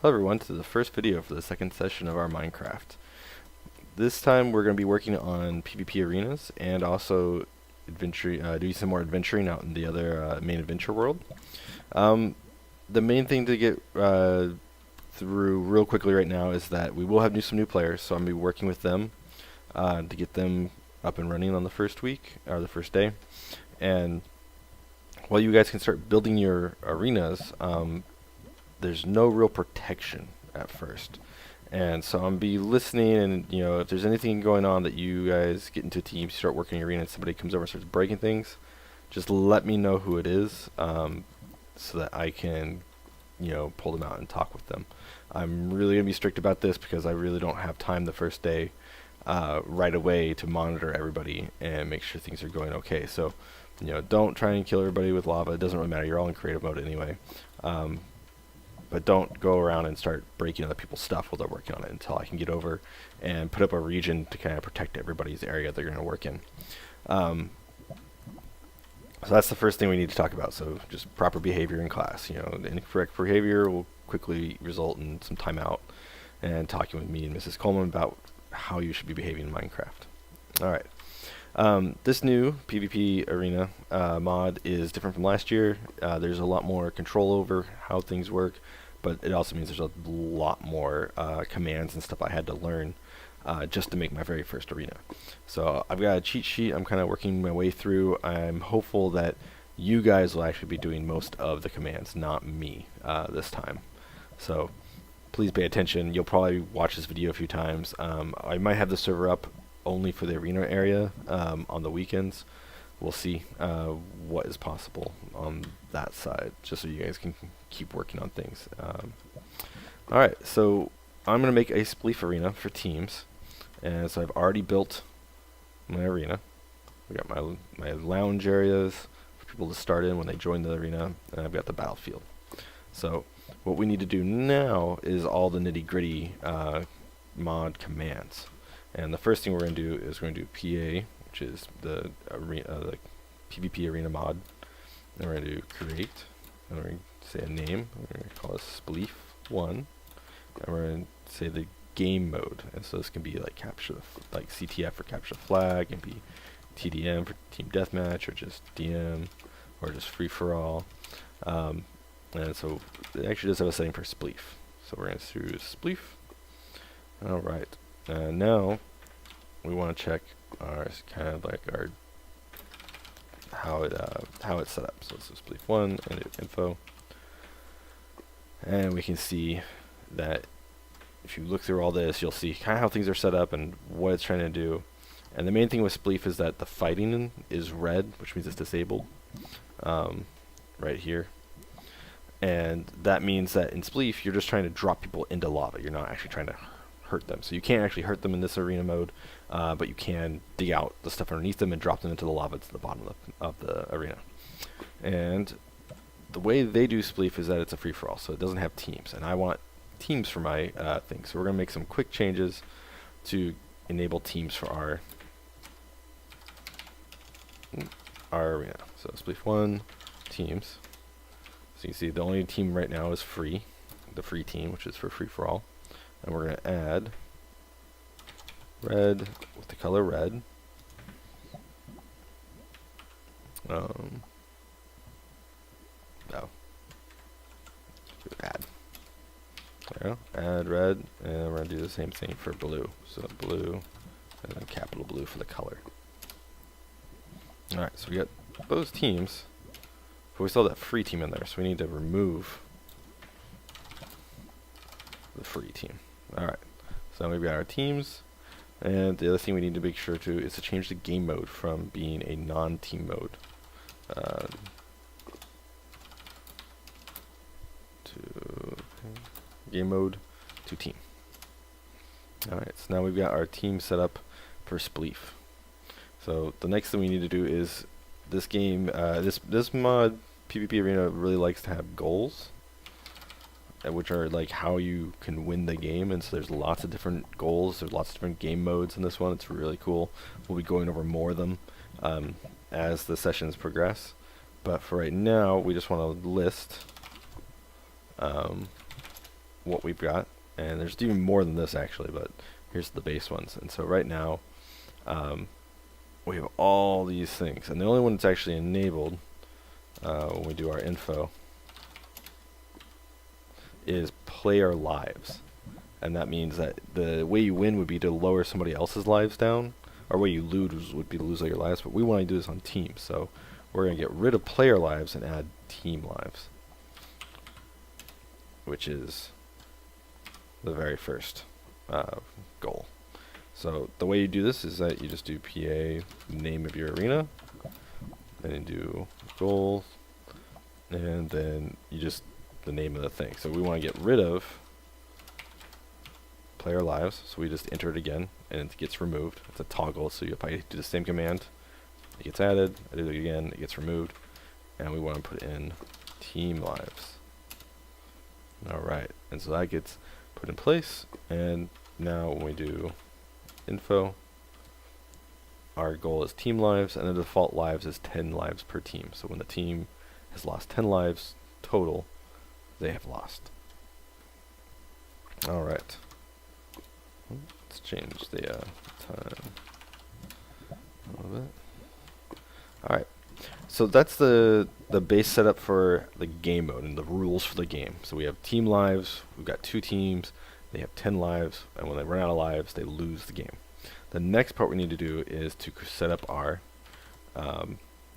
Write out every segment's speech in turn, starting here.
Hello everyone to the first video for the second session of our Minecraft. This time we're going to be working on PvP arenas and also doing some more adventuring out in the other main adventure world. The main thing to get through real quickly right now is that we will have some new players, so I'm going to be working with them to get them up and running on the first week, or the first day. And while you guys can start building your arenas, there's no real protection at first. And so I'm going to be listening, and if there's anything going on that you guys get into teams, start working your arena, and somebody comes over and starts breaking things, just let me know who it is, so that I can pull them out and talk with them. I'm really going to be strict about this because I really don't have time the first day right away to monitor everybody and make sure things are going okay. So don't try and kill everybody with lava. It doesn't really matter. You're all in creative mode anyway. But don't go around and start breaking other people's stuff while they're working on it until I can get over and put up a region to kind of protect everybody's area they're going to work in. So that's the first thing we need to talk about. So just proper behavior in class. Incorrect behavior will quickly result in some timeout and talking with me and Mrs. Coleman about how you should be behaving in Minecraft. Alright. This new PvP arena mod is different from last year. There's a lot more control over how things work, but it also means there's a lot more commands and stuff I had to learn just to make my very first arena. So I've got a cheat sheet I'm kind of working my way through. I'm hopeful that you guys will actually be doing most of the commands, not me this time. So please pay attention. You'll probably watch this video a few times. I might have the server up only for the arena area on the weekends. We'll see what is possible on that side, just so you guys can keep working on things. Alright, so I'm going to make a spleef arena for teams, and so I've already built my arena. We got my lounge areas for people to start in when they join the arena, and I've got the battlefield. So what we need to do now is all the nitty-gritty mod commands. And the first thing we're going to do is we're going to do PA, which is the PvP arena mod. Then we're going to do create. And we're going to say a name. We're going to call this spleef1. And we're going to say the game mode. And so this can be like like CTF for capture the flag, and be TDM for team deathmatch, or just DM, or just free for all. And so it actually does have a setting for spleef. So we're going to do spleef. All right. Now we want to check our how it's set up. So this is spleef1 and info, and we can see that if you look through all this, you'll see kind of how things are set up and what it's trying to do. And the main thing with spleef is that the fighting is red, which means it's disabled right here. And that means that in spleef you're just trying to drop people into lava. You're not actually trying to hurt them. So you can't actually hurt them in this arena mode, but you can dig out the stuff underneath them and drop them into the lava to the bottom of the arena. And the way they do spleef is that it's a free-for-all, so it doesn't have teams, and I want teams for my thing. So we're going to make some quick changes to enable teams for our arena. So spleef1 teams. So you see the only team right now is free, the free team, which is for free-for-all. And we're going to add red with the color red. Add. There we go. Add red, and we're going to do the same thing for blue. So blue, and then capital blue for the color. Alright, so we got those teams, but we still have that free team in there, so we need to remove the free team. Alright, so we've got our teams, and the other thing we need to make sure to is to change the game mode from being a non-team mode to game mode to team. Alright, so now we've got our team set up for spleef. So the next thing we need to do is this game, this mod PvP Arena really likes to have goals, which are like how you can win the game, and so there's lots of different goals, there's lots of different game modes in this one. It's really cool. We'll be going over more of them as the sessions progress, but for right now we just want to list what we've got, and there's even more than this actually, but here's the base ones. And so right now, we have all these things, and the only one that's actually enabled when we do our info is player lives. And that means that the way you win would be to lower somebody else's lives down, or way you lose would be to lose all your lives, but we want to do this on teams, so we're going to get rid of player lives and add team lives, which is the very first goal. So the way you do this is that you just do PA, name of your arena, then you do goal, and then you just the name of the thing. So we want to get rid of player lives, so we just enter it again, and it gets removed. It's a toggle, so if I do the same command, it gets added, I do it again, it gets removed, and we want to put in team lives. Alright, and so that gets put in place, and now when we do info, our goal is team lives, and the default lives is 10 lives per team. So when the team has lost 10 lives total, they have lost. Alright. Let's change the time a little bit. Alright. So that's the base setup for the game mode and the rules for the game. So we have team lives, we've got 2 teams, they have 10 lives, and when they run out of lives, they lose the game. The next part we need to do is to set up our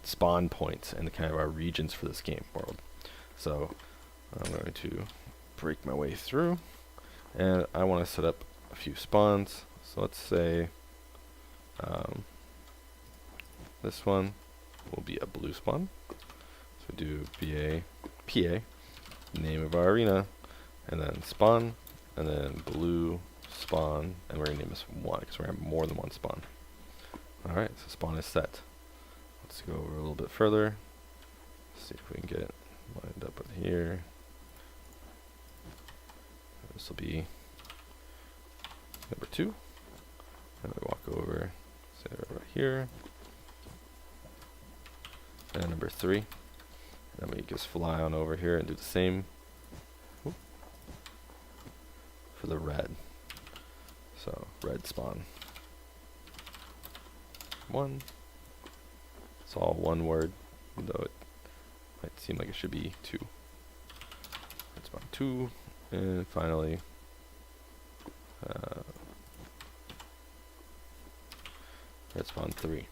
spawn points and kind of our regions for this game world. So I'm going to break my way through, and I want to set up a few spawns. So let's say this one will be a blue spawn. So we do PA, name of our arena, and then spawn, and then blue spawn, and we're going to name this 1 because we're going to have more than 1 spawn. Alright, so spawn is set. Let's go over a little bit further, see if we can get it lined up with here. This will be number 2. And we walk over, say right here, and number 3. And then we just fly on over here and do the same for the red. So red spawn 1. It's all one word, though it might seem like it should be 2. Red spawn 2, and finally red spawn 3.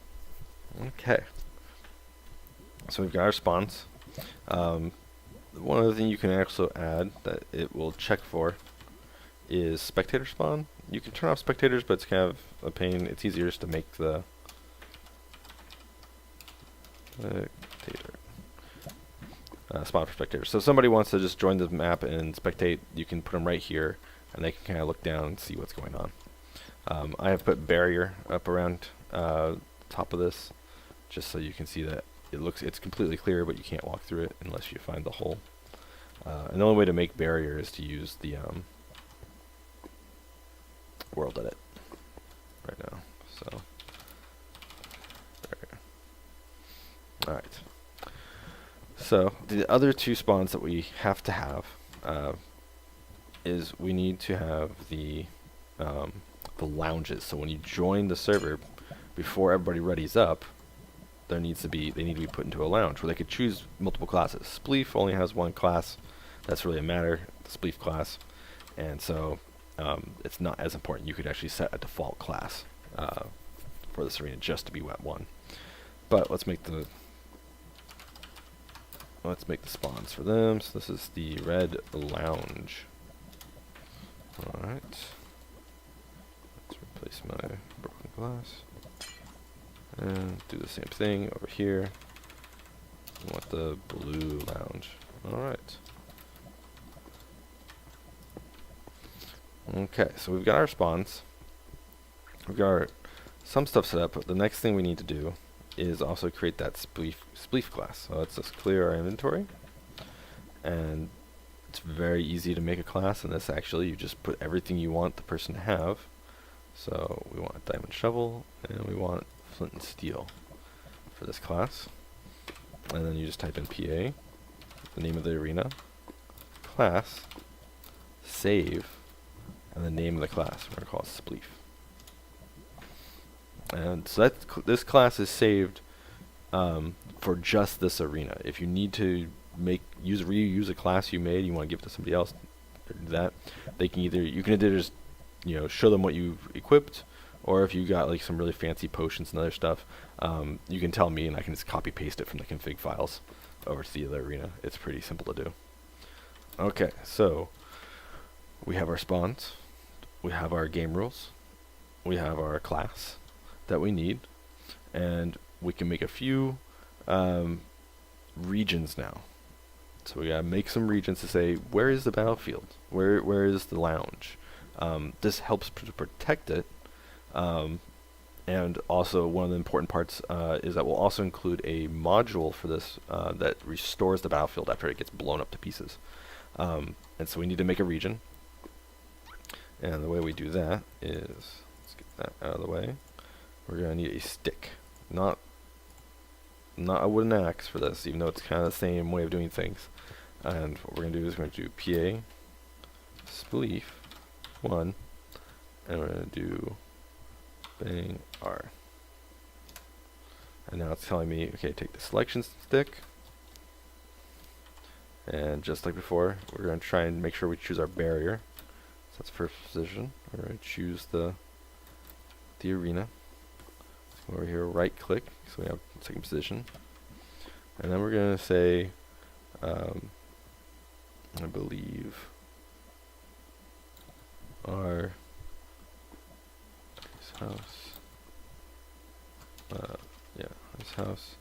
Okay. So we've got our spawns. One other thing you can also add that it will check for is spectator spawn. You can turn off spectators, but it's kind of a pain. It's easier just to make the spectator spawn for spectators. So if somebody wants to just join the map and spectate, you can put them right here, and they can kind of look down and see what's going on. I have put barrier up around top of this, just so you can see that it's completely clear, but you can't walk through it unless you find the hole. And the only way to make barrier is to use the world edit right now. So barrier. Alright. So the other 2 spawns that we have to have is we need to have the lounges. So when you join the server, before everybody readies up, they need to be put into a lounge where they could choose multiple classes. Spleef only has 1 class. That's really a matter, the Spleef class, and so it's not as important. You could actually set a default class for this arena just to be wet 1. But let's make the spawns for them. So this is the red lounge. Alright. Let's replace my broken glass. And do the same thing over here. We want the blue lounge. Alright. Okay, so we've got our spawns. We've got some stuff set up, but the next thing we need to do is also create that spleef class. So let's just clear our inventory. And it's very easy to make a class in this actually. You just put everything you want the person to have. So we want a diamond shovel, and we want flint and steel for this class. And then you just type in PA, the name of the arena, class, save, and the name of the class. We're going to call it Spleef. And so this class is saved for just this arena. If you need to reuse a class you made, you want to give it to somebody else, do that. You can either just show them what you've equipped, or if you got like some really fancy potions and other stuff, you can tell me and I can just copy paste it from the config files over to the other arena. It's pretty simple to do. Okay, so we have our spawns, we have our game rules, we have our class that we need, and we can make a few regions now. So we gotta make some regions to say, where is the battlefield? Where is the lounge? This helps to protect it. And also one of the important parts is that we'll also include a module for this that restores the battlefield after it gets blown up to pieces. And so we need to make a region. And the way we do that is, let's get that out of the way. We're going to need a stick, not a wooden axe for this, even though it's kind of the same way of doing things. And what we're going to do is we're going to do PA Spleef 1, and we're going to do bang R. And now it's telling me, okay, take the selection stick, and just like before, we're going to try and make sure we choose our barrier. So that's first position. We're going to choose the arena. So over here, right click, so we have second position. And then we're going to say, I believe, our house. Yeah, this house.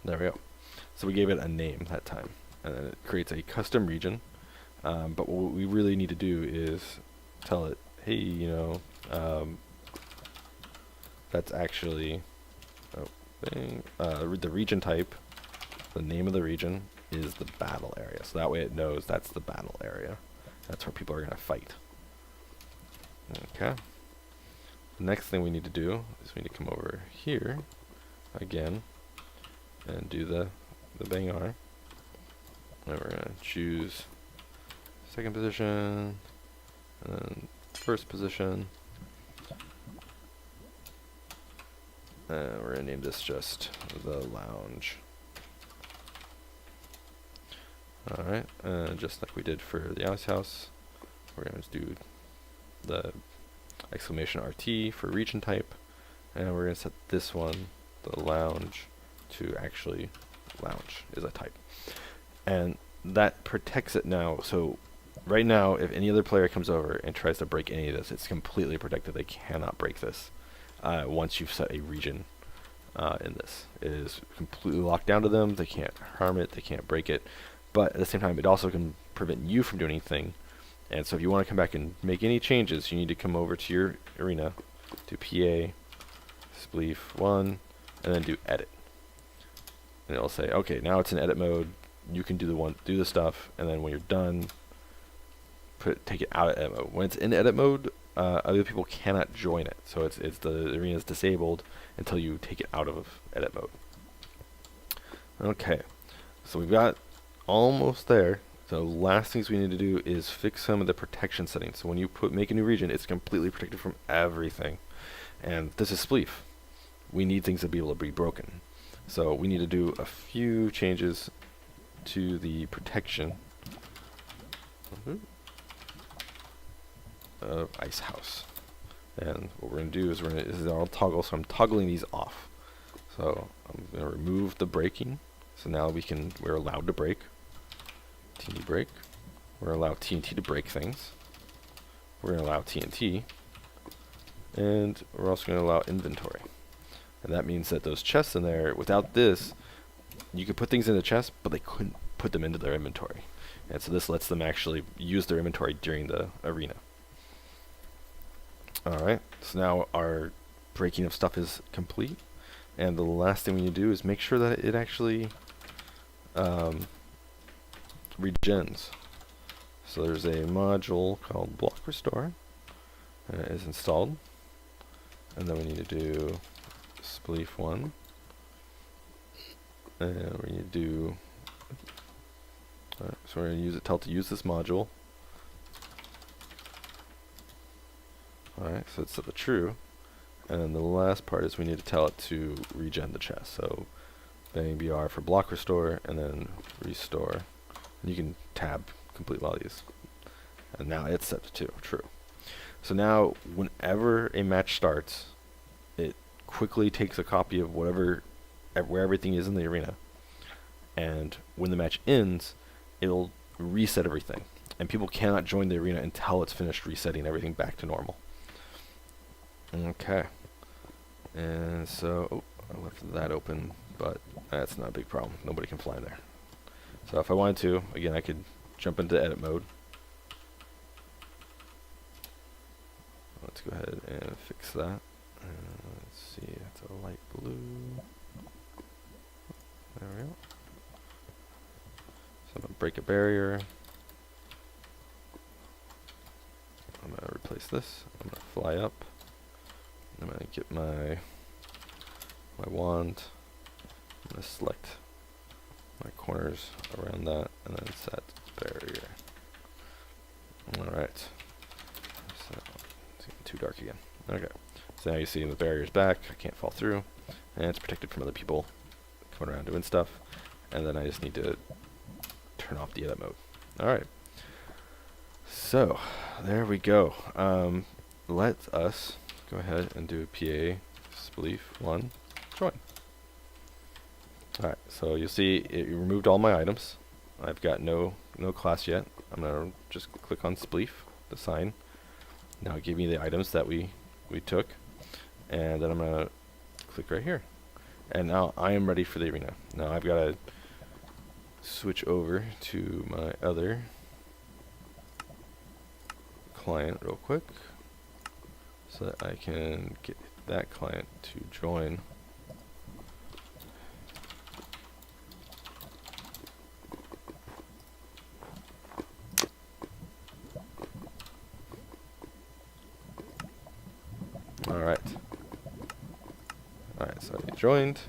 There we go. So we gave it a name that time, and then it creates a custom region. But what we really need to do is tell it, hey, that's actually the region type. The name of the region is the battle area, so that way it knows that's the battle area. That's where people are going to fight. Okay. The next thing we need to do is we need to come over here again and do the bang R. And we're going to choose second position and then first position. And we're going to name this just the lounge. Alright, just like we did for the ice house, we're going to do the exclamation RT for region type, and we're going to set this one, the lounge, to actually lounge is a type. And that protects it now. So right now, if any other player comes over and tries to break any of this, it's completely protected. They cannot break this once you've set a region in this. It is completely locked down to them. They can't harm it. They can't break it. But at the same time, it also can prevent you from doing anything. And so if you want to come back and make any changes, you need to come over to your arena, do PA Spleef 1, and then do edit. And it'll say, okay, now it's in edit mode. You can do the stuff, and then when you're done, take it out of edit mode. When it's in edit mode, other people cannot join it. So it's the arena is disabled until you take it out of edit mode. Okay, so we've got almost there. So last things we need to do is fix some of the protection settings. So when you make a new region, it's completely protected from everything. And this is Spleef. We need things to be able to be broken. So we need to do a few changes to the protection of Ice House. And what we're going to do is this is all toggle, so I'm toggling these off. So I'm going to remove the breaking. So now we're allowed to break. TNT break. We're allowed TNT to break things. We're going to allow TNT. And we're also going to allow inventory. And that means that those chests in there, without this, you could put things in the chest, but they couldn't put them into their inventory. And so this lets them actually use their inventory during the arena. Alright, so now our breaking of stuff is complete. And the last thing we need to do is make sure that it actually regens. So there's a module called block restore is installed, and then we need to do Spleef 1, and we need to do Alright, so we're going to tell it to use this module. Alright, so it's set to true. And then the last part is we need to tell it to regen the chest. So bang BR for block restore, and then restore. And you can tab complete values. And now it's set to true. So now whenever a match starts, it quickly takes a copy of where everything is in the arena. And when the match ends, it'll reset everything. And people cannot join the arena until it's finished resetting everything back to normal. Okay. And so, oh, I left that open, but that's not a big problem. Nobody can fly there. So if I wanted to, again, I could jump into edit mode. Let's go ahead and fix that. Let's see, it's a light blue. There we go. So I'm going to break a barrier. I'm going to replace this. I'm going to fly up. I'm going to get my wand. I'm going to select my corners around that and then set barrier. Alright. So it's getting too dark again. Okay. So now you see the barrier's back. I can't fall through. And it's protected from other people coming around doing stuff. And then I just need to turn off the edit mode. Alright. So there we go. Let us go ahead and do PA spleef 1 join. Alright, so you'll see it removed all my items. I've got no class yet. I'm going to just click on spleef, the sign. Now give me the items that we took. And then I'm going to click right here. And now I am ready for the arena. Now I've got to switch over to my other client real quick so that I can get that client to join. Alright, so he joined.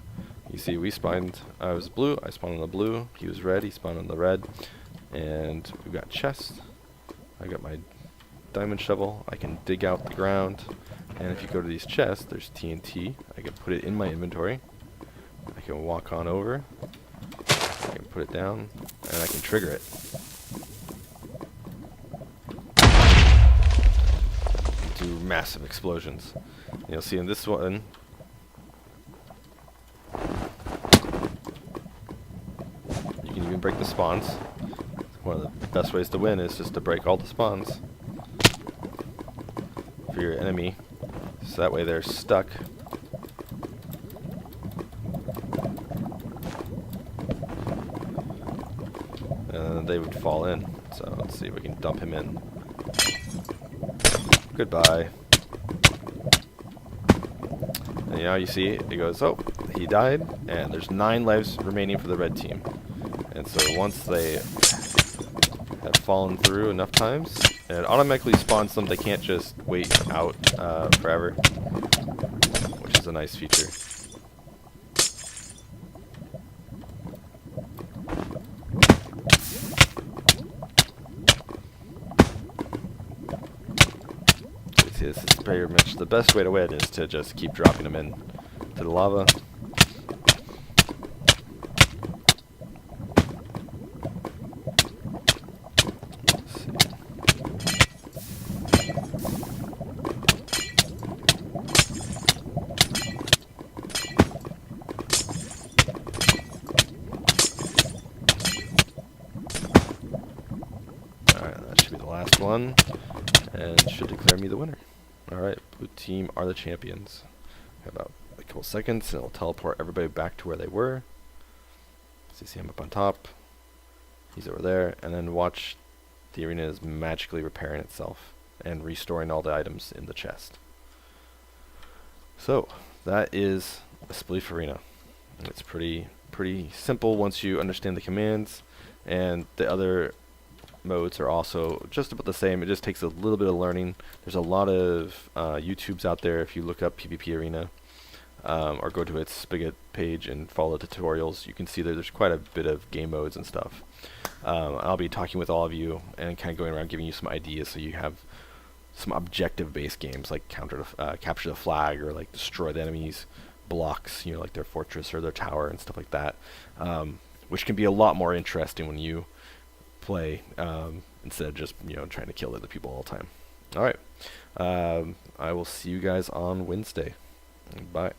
You see we spawned, I was blue, I spawned on the blue, he was red, he spawned on the red, and we've got chests. I got my diamond shovel, I can dig out the ground, and if you go to these chests, there's TNT. I can put it in my inventory. I can walk on over, I can put it down, and I can trigger it. Do massive explosions. You'll see in this one, you can even break the spawns. One of the best ways to win is just to break all the spawns for your enemy, so that way they're stuck. And they would fall in. So let's see if we can dump him in. Goodbye. And now you see it goes, oh, he died, and there's 9 lives remaining for the red team. And so once they have fallen through enough times, it automatically spawns them. They can't just wait out forever, which is a nice feature. This is very much the best way to win, is to just keep dropping them in to the lava. Alright, that should be the last one, and should declare me the winner. Alright, blue team are the champions. Got about a couple seconds, and it'll teleport everybody back to where they were. So you see him up on top. He's over there, and then watch the arena is magically repairing itself and restoring all the items in the chest. So that is a spleef arena. It's pretty simple once you understand the commands, and the other modes are also just about the same. It just takes a little bit of learning. There's a lot of YouTubes out there if you look up PvPArena. or go to its Spigot page and follow the tutorials. You can see that there's quite a bit of game modes and stuff. I'll be talking with all of you and kind of going around giving you some ideas so you have some objective-based games like capture the flag, or like destroy the enemy's blocks, like their fortress or their tower and stuff like that, which can be a lot more interesting when you play instead of just trying to kill other people all the time. All right, I will see you guys on Wednesday. Bye.